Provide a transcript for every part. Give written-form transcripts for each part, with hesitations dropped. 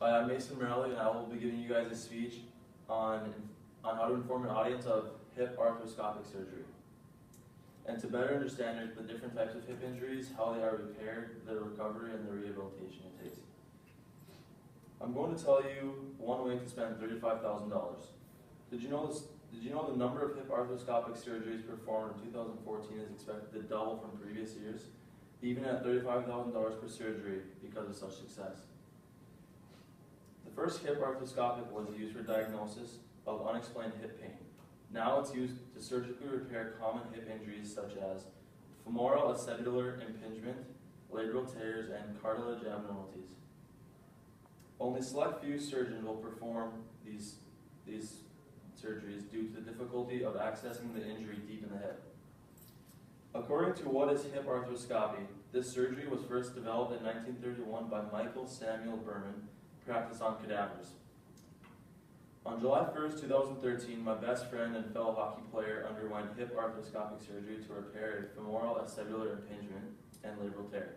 Hi, I'm Mason Morelli, and I will be giving you guys a speech on how to inform an audience of hip arthroscopic surgery. And to better understand the different types of hip injuries, how they are repaired, the recovery, and the rehabilitation it takes. I'm going to tell you one way to spend $35,000. Did you know the number of hip arthroscopic surgeries performed in 2014 is expected to double from previous years, even at $35,000 per surgery because of such success? The first hip arthroscopic was used for diagnosis of unexplained hip pain. Now it's used to surgically repair common hip injuries such as femoral acetabullar impingement, labral tears, and cartilage abnormalities. Only select few surgeons will perform these surgeries due to the difficulty of accessing the injury deep in the hip. According to What is Hip Arthroscopy, this surgery was first developed in 1931 by Michael Samuel Berman, practiced on cadavers. On July 1st, 2013, my best friend and fellow hockey player underwent hip arthroscopic surgery to repair a femoral acetabullar impingement and labral tear.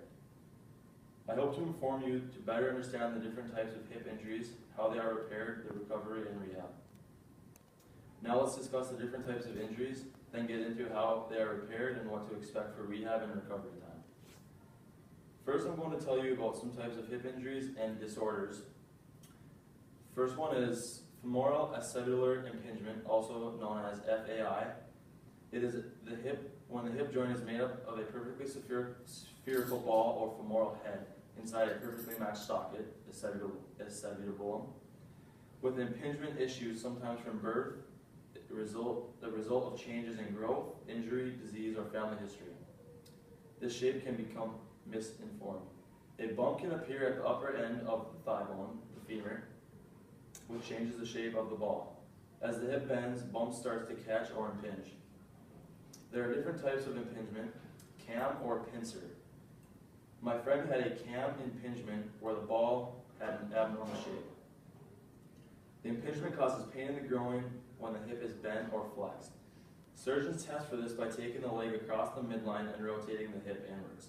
I hope to inform you to better understand the different types of hip injuries, how they are repaired, the recovery, and rehab. Now let's discuss the different types of injuries, then get into how they are repaired and what to expect for rehab and recovery time. First, I'm going to tell you about some types of hip injuries and disorders. First one is femoral acetabullar impingement, also known as FAI. It is when the hip joint is made up of a perfectly spherical ball or femoral head inside a perfectly matched socket, acetabulum, with impingement issues sometimes from birth, the result of changes in growth, injury, disease, or family history. This shape can become misinformed. A bump can appear at the upper end of the thigh bone, the femur, which changes the shape of the ball. As the hip bends, bump starts to catch or impinge. There are different types of impingement, cam or pincer. My friend had a cam impingement where the ball had an abnormal shape. The impingement causes pain in the groin when the hip is bent or flexed. Surgeons test for this by taking the leg across the midline and rotating the hip inwards.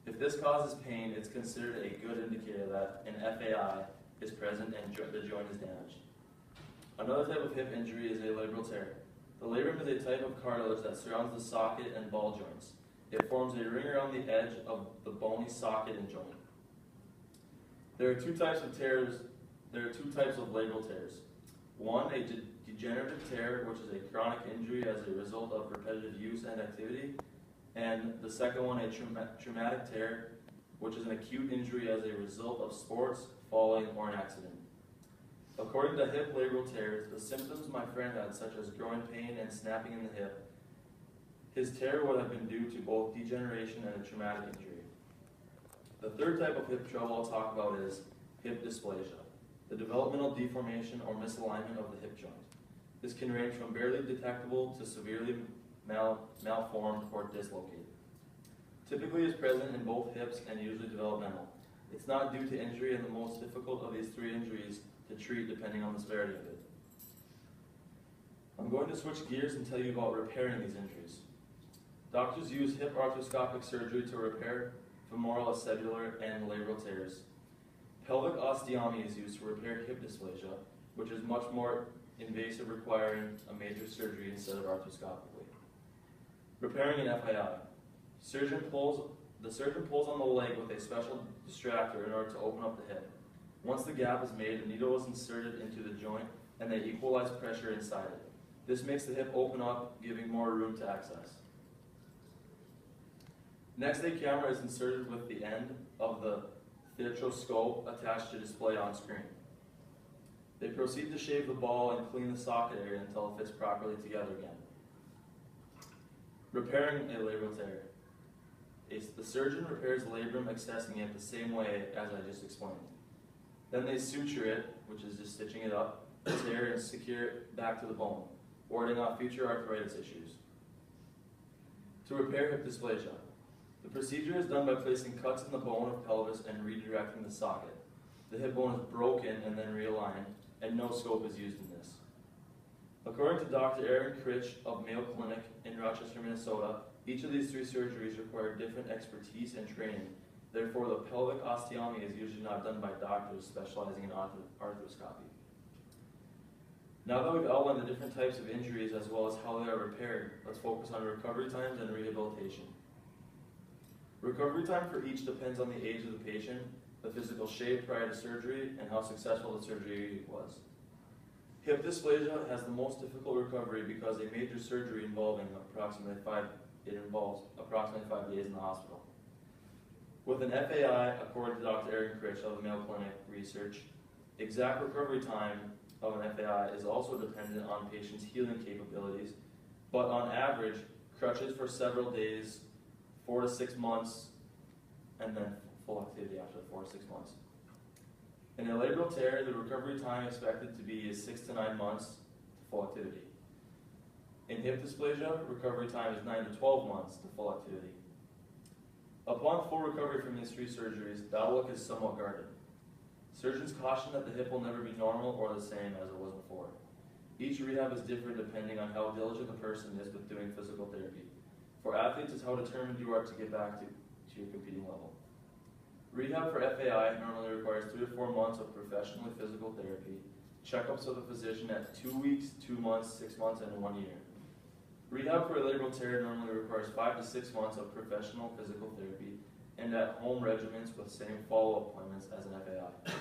If this causes pain, it's considered a good indicator that an FAI is present and the joint is damaged. Another type of hip injury is a labral tear. The labrum is a type of cartilage that surrounds the socket and ball joints. It forms a ring around the edge of the bony socket and joint. There are two types of tears. There are two types of labral tears. One, a degenerative tear, which is a chronic injury as a result of repetitive use and activity, and the second one, a traumatic tear, which is an acute injury as a result of sports, falling, or an accident. According to hip labral tears, the symptoms my friend had, such as growing pain and snapping in the hip, his tear would have been due to both degeneration and a traumatic injury. The third type of hip trouble I'll talk about is hip dysplasia, the developmental deformation or misalignment of the hip joint. This can range from barely detectable to severely malformed or dislocated. Typically is present in both hips and usually developmental. It's not due to injury, and the most difficult of these three injuries to treat depending on the severity of it. I'm going to switch gears and tell you about repairing these injuries. Doctors use hip arthroscopic surgery to repair femoral acetabullar and labral tears. Pelvic osteotomy is used to repair hip dysplasia, which is much more invasive, requiring a major surgery instead of arthroscopically. Repairing an FAI. The surgeon pulls on the leg with a special distractor in order to open up the hip. Once the gap is made, a needle is inserted into the joint and they equalize pressure inside it. This makes the hip open up, giving more room to access. Next, a camera is inserted with the end of the theatroscope attached to display on screen. They proceed to shave the ball and clean the socket area until it fits properly together again. Repairing a labral tear. The surgeon repairs labrum accessing it the same way as I just explained. Then they suture it, which is just stitching it up, tear and secure it back to the bone, warding off future arthritis issues. To repair hip dysplasia. The procedure is done by placing cuts in the bone of pelvis and redirecting the socket. The hip bone is broken and then realigned, and no scope is used in this. According to Dr. Aaron Critch of Mayo Clinic in Rochester, Minnesota, each of these three surgeries require different expertise and training Therefore, the pelvic osteotomy is usually not done by doctors specializing in arthroscopy. Now that we've outlined the different types of injuries as well as how they are repaired, let's focus on recovery times and rehabilitation. Recovery time for each depends on the age of the patient, the physical shape prior to surgery, and how successful the surgery was. Hip dysplasia has the most difficult recovery because a major surgery involves approximately 5 days in the hospital. With an FAI, according to Dr. Aaron Critch of the Mayo Clinic research, exact recovery time of an FAI is also dependent on patient's healing capabilities, but on average, crutches for several days, 4 to 6 months, and then full activity after 4 to 6 months. In a labral tear, the recovery time expected to be is 6 to 9 months to full activity. In hip dysplasia, recovery time is 9 to 12 months to full activity. Upon full recovery from these 3 surgeries, the outlook is somewhat guarded. Surgeons caution that the hip will never be normal or the same as it was before. Each rehab is different depending on how diligent the person is with doing physical therapy. For athletes, it's how determined you are to get back to your competing level. Rehab for FAI normally requires 3 to 4 months of professional physical therapy, checkups with a physician at 2 weeks, 2 months, 6 months, and 1 year. Rehab for a labral tear normally requires 5 to 6 months of professional physical therapy and at-home regimens with same follow-up appointments as an FAI.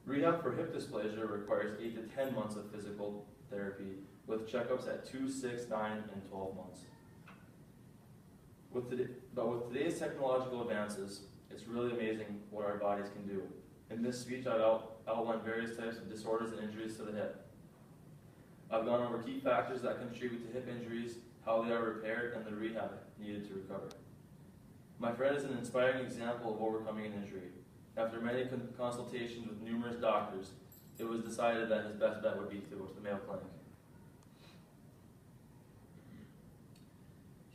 Rehab for hip dysplasia requires 8 to 10 months of physical therapy with checkups at 2, 6, 9, and 12 months. With today's technological advances, it's really amazing what our bodies can do. In this speech, I've outlined various types of disorders and injuries to the hip. I've gone over key factors that contribute to hip injuries, how they are repaired, and the rehab needed to recover. My friend is an inspiring example of overcoming an injury. After many consultations with numerous doctors, it was decided that his best bet would be to go to the Mayo Clinic.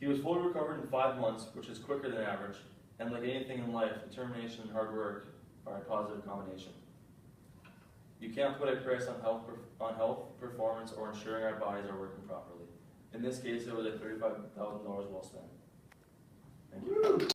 He was fully recovered in 5 months, which is quicker than average, and like anything in life, determination and hard work are a positive combination. You can't put a price on health, performance, or ensuring our bodies are working properly. In this case, it was a $35,000 well spent. Thank you.